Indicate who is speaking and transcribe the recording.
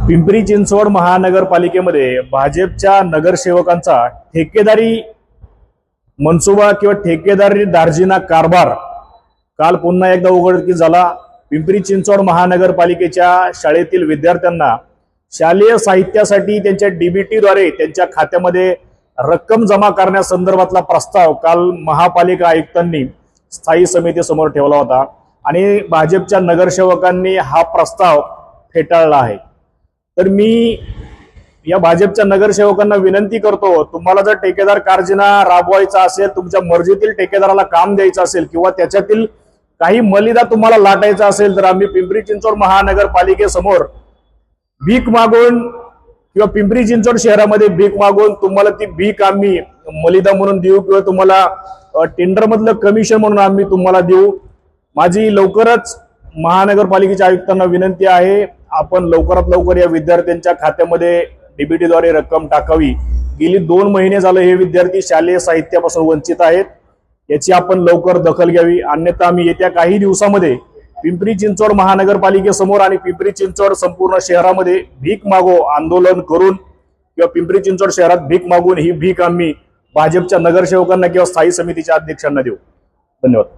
Speaker 1: पिंपरी चिंचवड महानगरपालिकेमध्ये भाजपच्या नगरसेवकांचा ठेकेदारी मनसुबा किंवा ठेकेदारी दार्जिना कारभार काल पुन्हा एकदा उघडकीस झाला। पिंपरी चिंचवड महानगरपालिकेच्या शाळेतील विद्यार्थ्यांना शालेय साहित्यासाठी त्यांच्या डीबीटीद्वारे त्यांच्या खात्यामध्ये रक्कम जमा करण्यासंदर्भातला प्रस्ताव काल महापालिका आयुक्तांनी स्थायी समितीसमोर ठेवला होता आणि भाजपच्या नगरसेवकांनी हा प्रस्ताव फेटाळला आहे। तर मी या भाजपच्या नगरसेवकांना विनंती करतो, तुम्हाला जर ठेकेदार कारजिना राबवायचा असेल, तुमच्या मर्जीतील ठेकेदाराला काम द्यायचं असेल किंवा त्याच्यातील काही मलिदा तुम्हाला लाटायचा असेल तर आम्ही पिंपरी चिंचवड महानगरपालिकेसमोर भीक मागून किंवा पिंपरी चिंचवड शहरामध्ये भीक मागून तुम्हाला ती भीक आम्ही मलिदा म्हणून देऊ किंवा तुम्हाला टेंडर मधलं कमिशन म्हणून आम्ही तुम्हाला देऊ। माझी लवकरच महानगरपालिकेच्या आयुक्तांना विनंती आहे, आपण लवकरात लवकर या विद्यार्थ्यांच्या खात्यामध्ये डीबीटीद्वारे रक्कम टाकावी। गेली 2 महिने झाले हे विद्यार्थी शालेय साहित्यापासून वंचित आहेत, याची आपण लवकर दखल घ्यावी, अन्यथा आम्ही येत्या काही दिवसामध्ये पिंपरी चिंचवड महानगरपालिकेसमोर आणि पिंपरी चिंचवड संपूर्ण शहरामध्ये भीक मागो आंदोलन करून किंवा पिंपरी चिंचवड शहरात भीक मागून ही भीक आम्ही भाजपच्या नगरसेवकांना किंवा स्थायी समितीच्या अध्यक्षांना देऊ। धन्यवाद।